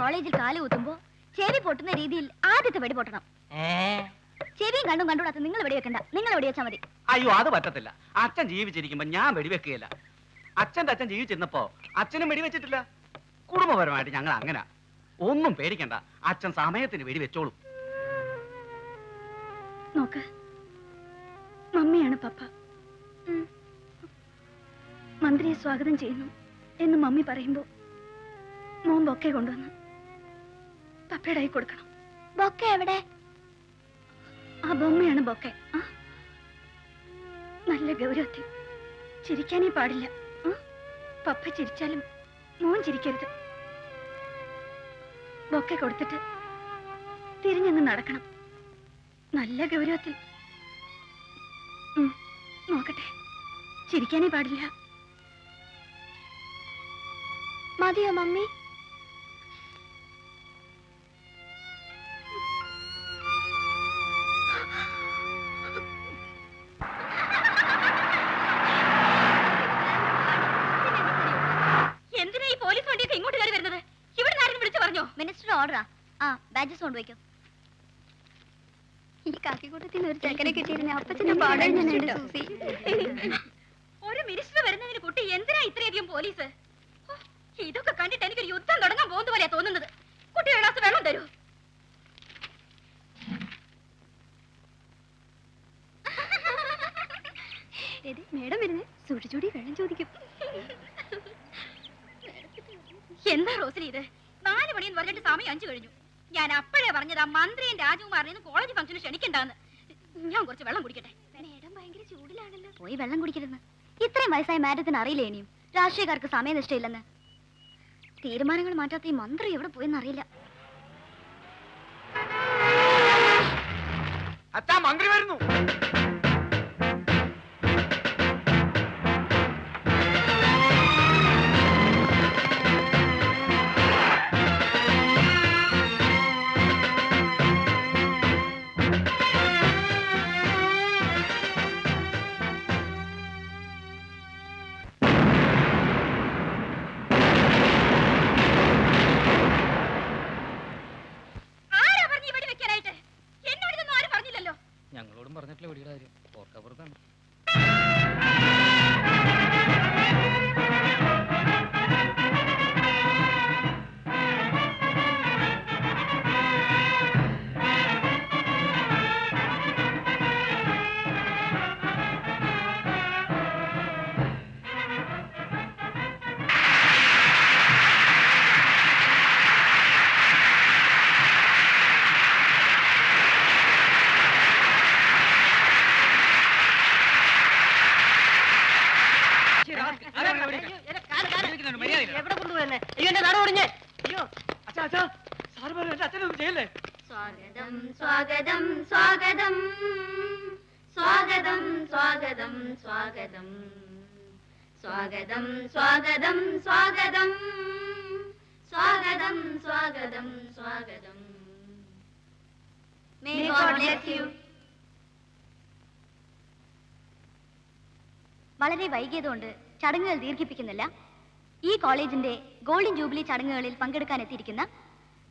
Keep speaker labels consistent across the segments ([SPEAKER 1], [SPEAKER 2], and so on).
[SPEAKER 1] കോളേജിൽ കാല് കുത്തുമ്പോ ചെവി പൊട്ടുന്ന രീതിയിൽ ആദ്യത്തെ വെടി പൊട്ടണം. ചെവിയും കണ്ണും കണ്ടുകൂടാത്ത നിങ്ങൾ വെടിവെക്കണ്ട, നിങ്ങൾ വെടിവെച്ചാൽ മതി.
[SPEAKER 2] അയ്യോ, അത് പറ്റത്തില്ല. അച്ഛൻ ജീവിച്ചിരിക്കുമ്പോ ഞാൻ വെടിവെക്കുകയില്ല. അച്ഛന്റെ അച്ഛൻ ജീവിച്ചിരുന്നപ്പോ അച്ഛനും വെടിവെച്ചിട്ടില്ല. കുടുംബപരമായിട്ട് ഞങ്ങൾ അങ്ങനെ. ഒന്നും പേടിക്കണ്ട, അച്ഛൻ സമയത്തിന് വെടിവെച്ചോളും.
[SPEAKER 1] നോക്ക്, മമ്മിയാണ് പപ്പ. മന്ത്രിയെ സ്വാഗതം ചെയ്യുന്നു എന്ന് മമ്മി പറയുമ്പോ മോൻ ബൊക്കെ കൊണ്ടുവന്ന് പപ്പയുടെ കൈ കൊടുക്കണം. ബൊക്കെ എവിടെ? ആ ബൊമ്മയാണ് ബൊക്കെ. നല്ല ഗൗരവത്തിൽ ചിരിക്കാനേ പാടില്ല. പപ്പ ചിരിച്ചാലും മോൻ ചിരിക്കരുത്. ബൊക്കെ കൊടുത്തിട്ട് തിരിഞ്ഞങ്ങ് നടക്കണം. നല്ല ഗൗരവത്തിൽ. നോക്കട്ടെ, ചിരിക്കാനേ പാടില്ല. മതിയോ മമ്മി? എന്തിനാ ഈ പോലീസ് വണ്ടിയൊക്കെ ഇങ്ങോട്ട് കയറി വരുന്നത്? ഇവിടെ ആരെങ്കിലും വിളിച്ചു പറഞ്ഞോ? മിനിസ്റ്റർ ഓർഡറാ. ബാഡ്ജസ് കൊണ്ടുപോയിക്കോ. ഈ കാക്കിക്കൂട്ടത്തിന് ഒരു ചെക്കനെ കിട്ടിയിരുന്ന അപ്പച്ചന്റെ പാടഴിഞ്ഞ സൂസി. ഒരു മിനിസ്റ്റർ വരുന്നതിന് കുട്ടി എന്തിനാ ഇത്രയധികം പോലീസ്? ഇതൊക്കെ കണ്ടിട്ട് എനിക്കൊരു യുദ്ധം തുടങ്ങാൻ പോകുന്ന പോലെയാ തോന്നുന്നത്. കുട്ടി ഒരു ഗ്ലാസ് വെള്ളം തരൂ. മേഡം വരുന്നേ, സൂക്ഷിച്ചൂടി വെള്ളം ചോദിക്കും. എന്താ റോസിനി ഇത്? 4 മണിയെന്ന് പറഞ്ഞിട്ട് സമയം 5 കഴിഞ്ഞു. ഞാൻ അപ്പോഴേ പറഞ്ഞതാ മന്ത്രിയും രാജകുമാറിനും കോളേജ് ഫംഗ്ഷന് ക്ഷണിക്കണ്ടെന്ന്. ഞാൻ കുറച്ച് വെള്ളം കുടിക്കട്ടെ. മേഡം ഭയങ്കര ചൂടിലാണല്ലോ. പോയി വെള്ളം കുടിക്കരുന്ന്. ഇത്രയും വയസ്സായ മാഡത്തിന് അറിയില്ല ഇനിയും രാഷ്ട്രീയക്കാർക്ക് സമയനിഷ്ഠയില്ലെന്ന്. തീരുമാനങ്ങൾ മാറ്റാത്ത ഈ മന്ത്രി എവിടെ പോയെന്ന് അറിയില്ല.
[SPEAKER 2] മന്ത്രി വരുന്നു.
[SPEAKER 3] ഞങ്ങളോടും പറഞ്ഞിട്ടില്ല വെടിയുടെ കാര്യം. ഓർക്കപ്പുറത്താണ്.
[SPEAKER 4] എവിടെ കൊണ്ടുപോയെന്നെ? അയ്യോ, എന്റെ നട ഒടിഞ്ഞേ. അയ്യോ,
[SPEAKER 1] സ്വാഗതം സ്വാഗതം സ്വാഗതം സ്വാഗതം സ്വാഗതം സ്വാഗതം സ്വാഗതം സ്വാഗതം സ്വാഗതം സ്വാഗതം സ്വാഗതം സ്വാഗതം. May God bless you. വളരെ വൈകിയതുകൊണ്ട് ചടങ്ങുകൾ ദീർഘിപ്പിക്കുന്നില്ല. ഈ കോളേജിന്റെ ഗോൾഡൻ ജൂബിലി ചടങ്ങുകളിൽ പങ്കെടുക്കാൻ എത്തിയിരിക്കുന്ന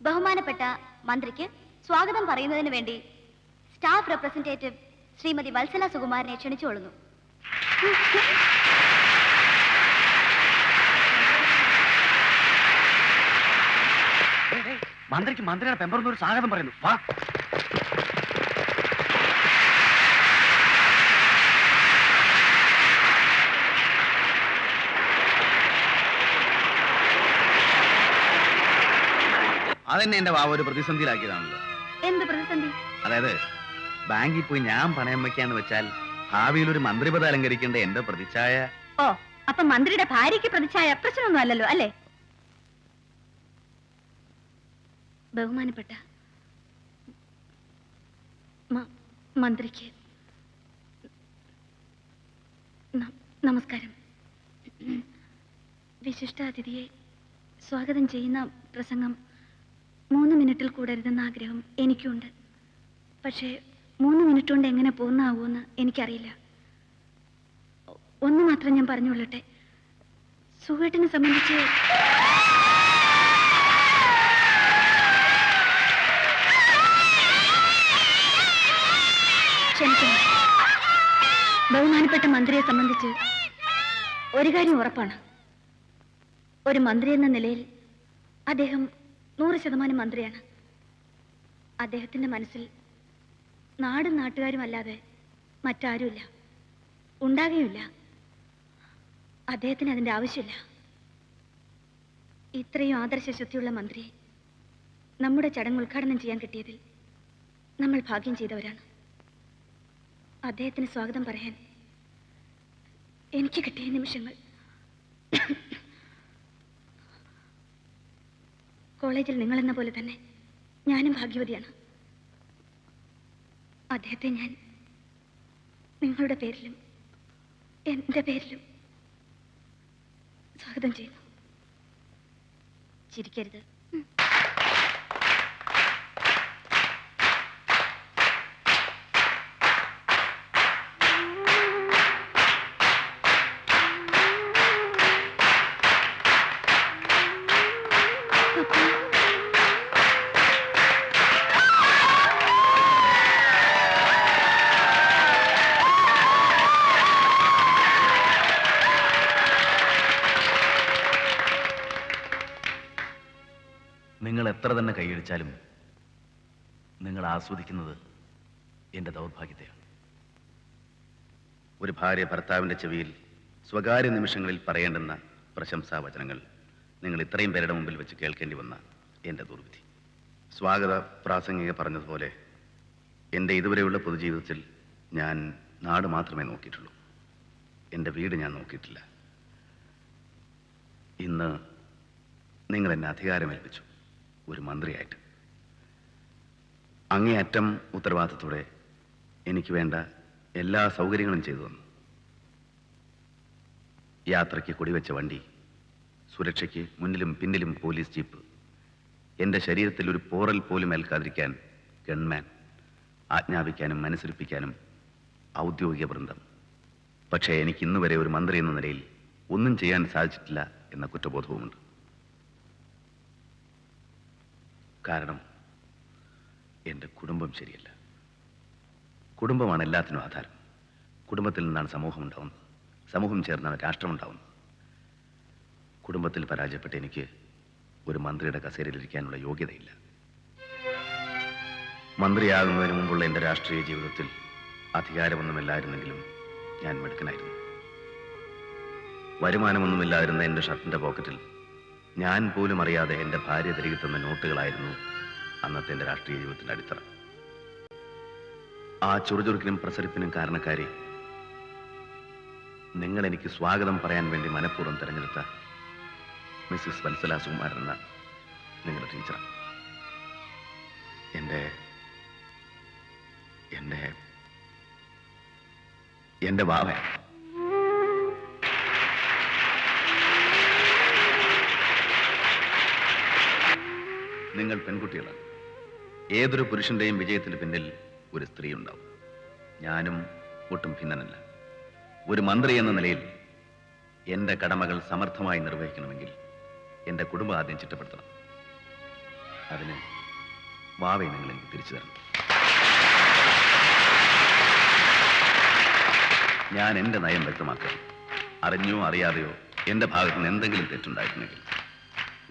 [SPEAKER 1] ബഹുമാനപ്പെട്ട മന്ത്രിക്ക് സ്വാഗതം പറയുന്നതിന് വേണ്ടി സ്റ്റാഫ് റെപ്രസെന്റേറ്റീവ് ശ്രീമതി വത്സല സുകുമാരനെ ക്ഷണിച്ചുകൊള്ളുന്നു.
[SPEAKER 2] മന്ത്രിക്ക് മന്ത്രിയുടെ പെമ്പറന്നൊരു സ്വാഗതം പറയുന്നു. വാ.
[SPEAKER 5] അതെന്നെ എന്റെ വാവ ഒരു പ്രതിസന്ധിയിലാക്കിയതാണല്ലോ.
[SPEAKER 1] എന്ത് പ്രതിസന്ധി?
[SPEAKER 5] അതായത് ബാങ്കിൽ പോയി ഞാൻ പണയം വെക്കാന്ന് വെച്ചാൽ ഭാവിയിൽ ഒരു മന്ത്രിപദം അലങ്കരിക്കേണ്ട എന്റെ പ്രതിച്ഛായ.
[SPEAKER 1] ഓ, അപ്പൊ മന്ത്രിയുടെ ഭാര്യയ്ക്ക് പ്രതിച്ഛായ പ്രശ്നമൊന്നും അല്ലല്ലോ അല്ലേ? ബഹുമാനപ്പെട്ട മന്ത്രിക്ക് നമസ്കാരം. വിശിഷ്ടാതിഥിയെ സ്വാഗതം ചെയ്യുന്ന പ്രസംഗം 3 മിനിറ്റിൽ കൂടരുതെന്ന ആഗ്രഹം എനിക്കുണ്ട്. പക്ഷേ 3 മിനിറ്റ് കൊണ്ട് എങ്ങനെ പോകുന്നാവൂന്ന് എനിക്കറിയില്ല. ഒന്ന് മാത്രം ഞാൻ പറഞ്ഞുകൊള്ളട്ടെ. സുഖേട്ടിനെ സംബന്ധിച്ച് ക്ഷമിക്കണം. ബഹുമാനപ്പെട്ട മന്ത്രിയെ സംബന്ധിച്ച് ഒരു കാര്യം ഉറപ്പാണ്. ഒരു മന്ത്രി എന്ന നിലയിൽ അദ്ദേഹം 100% മന്ത്രിയാണ്. അദ്ദേഹത്തിന്റെ മനസ്സിൽ നാടും നാട്ടുകാരും അല്ലാതെ മറ്റാരുമില്ല, ഉണ്ടാകുകയില്ല. അദ്ദേഹത്തിന് അതിന്റെ ആവശ്യമില്ല. ഇത്രയും ആദർശശക്തിയുള്ള മന്ത്രിയെ നമ്മുടെ ചടങ്ങ് ഉദ്ഘാടനം ചെയ്യാൻ കിട്ടിയതിൽ നമ്മൾ ഭാഗ്യം ചെയ്തവരാണ്. അദ്ദേഹത്തിന് സ്വാഗതം പറയാൻ എനിക്ക് കിട്ടിയ നിമിഷങ്ങൾ കോളേജിൽ നിങ്ങളെന്ന പോലെ തന്നെ ഞാനും ഭാഗ്യവതിയാണ്. അദ്ദേഹത്തെ ഞാൻ നിങ്ങളുടെ പേരിലും എൻ്റെ പേരിലും സ്വാഗതം ചെയ്യുന്നു. ചിരിക്കരുത്.
[SPEAKER 5] നിങ്ങൾ എത്ര തന്നെ കൈയടിച്ചാലും നിങ്ങൾ ആസ്വദിക്കുന്നത് എൻ്റെ ദൗർഭാഗ്യത്തെയാണ്. ഒരു ഭാര്യ ഭർത്താവിൻ്റെ ചെവിയിൽ സ്വകാര്യ നിമിഷങ്ങളിൽ പറയേണ്ടുന്ന പ്രശംസാ വചനങ്ങൾ നിങ്ങൾ ഇത്രയും പേരുടെ മുമ്പിൽ വെച്ച് കേൾക്കേണ്ടി വന്ന എൻ്റെ ദുർവിധി. സ്വാഗത പ്രാസംഗിക പറഞ്ഞതുപോലെ എൻ്റെ ഇതുവരെയുള്ള പൊതുജീവിതത്തിൽ ഞാൻ നാട് മാത്രമേ നോക്കിയിട്ടുള്ളൂ. എൻ്റെ വീട് ഞാൻ നോക്കിയിട്ടില്ല. ഇന്ന് നിങ്ങൾ എന്നെ അധികാരമേൽപ്പിച്ചു, ഒരു മന്ത്രിയായിട്ട്. അങ്ങേയറ്റം ഉത്തരവാദിത്തത്തോടെ എനിക്ക് വേണ്ട എല്ലാ സൗകര്യങ്ങളും ചെയ്തു തന്നു. യാത്രയ്ക്ക് കൊടിവെച്ച വണ്ടി, സുരക്ഷയ്ക്ക് മുന്നിലും പിന്നിലും പോലീസ് ജീപ്പ്, എൻ്റെ ശരീരത്തിൽ ഒരു പോറൽ പോലും ഏൽക്കാതിരിക്കാൻ ഗൺമാൻ, ആജ്ഞാപിക്കാനും അനുസരിപ്പിക്കാനും ഔദ്യോഗിക വൃന്ദം. പക്ഷേ എനിക്ക് ഇന്നുവരെ ഒരു മന്ത്രി എന്ന നിലയിൽ ഒന്നും ചെയ്യാൻ സാധിച്ചിട്ടില്ല എന്ന കുറ്റബോധവുമുണ്ട്. കാരണം എൻ്റെ കുടുംബം ശരിയല്ല. കുടുംബമാണ് എല്ലാത്തിനും ആധാരം. കുടുംബത്തിൽ നിന്നാണ് സമൂഹം ഉണ്ടാവുന്നത്, സമൂഹം ചേർന്നാണ് രാഷ്ട്രമുണ്ടാവുന്നത്. കുടുംബത്തിൽ പരാജയപ്പെട്ട എനിക്ക് ഒരു മന്ത്രിയുടെ കസേരയിലിരിക്കാനുള്ള യോഗ്യതയില്ല. മന്ത്രിയാകുന്നതിന് മുമ്പുള്ള എൻ്റെ രാഷ്ട്രീയ ജീവിതത്തിൽ അധികാരമൊന്നുമില്ലായിരുന്നെങ്കിലും ഞാൻ മിടുക്കനായിരുന്നു. വരുമാനമൊന്നുമില്ലാതിരുന്ന എൻ്റെ ഷർട്ടിൻ്റെ പോക്കറ്റിൽ ഞാൻ പോലും അറിയാതെ എൻ്റെ ഭാര്യ തിരികെ തന്ന നോട്ടുകളായിരുന്നു അന്നത്തെ എൻ്റെ രാഷ്ട്രീയ ജീവിതത്തിൻ്റെ അടിത്തറ. ആ ചുറുചുറുക്കിനും പ്രസരിപ്പിനും കാരണക്കാരി നിങ്ങൾ എനിക്ക് സ്വാഗതം പറയാൻ വേണ്ടി മനഃപൂർവ്വം തിരഞ്ഞെടുത്ത മിസ്സിസ് വത്സല സുകുമാരൻ എന്ന നിങ്ങളുടെ ടീച്ചറാണ്. എൻ്റെ വാവ. നിങ്ങൾ പെൺകുട്ടികളാണ്. ഏതൊരു പുരുഷന്റെയും വിജയത്തിന് പിന്നിൽ ഒരു സ്ത്രീ ഉണ്ടാവും. ഞാനും ഒട്ടും ഭിന്നനല്ല. ഒരു മന്ത്രി എന്ന നിലയിൽ എൻ്റെ കടമകൾ സമർത്ഥമായി നിർവഹിക്കണമെങ്കിൽ എൻ്റെ കുടുംബം ആദ്യം ചിട്ടപ്പെടുത്തണം. അതിന് വാവയെ നിങ്ങൾ എനിക്ക് തിരിച്ചു തരണം. ഞാൻ എൻ്റെ നയം വ്യക്തമാക്കണം. അറിഞ്ഞോ അറിയാതെയോ എൻ്റെ ഭാഗത്ത് നിന്ന് എന്തെങ്കിലും തെറ്റുണ്ടായിട്ടുണ്ടെങ്കിൽ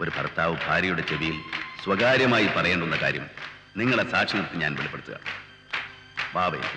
[SPEAKER 5] ഒരു ഭർത്താവ് ഭാര്യയുടെ ചെവിയിൽ സ്വകാര്യമായി പറയേണ്ടുന്ന കാര്യം നിങ്ങളെ സാക്ഷി നിർത്തി ഞാൻ വെളിപ്പെടുത്തുക. വാവയെ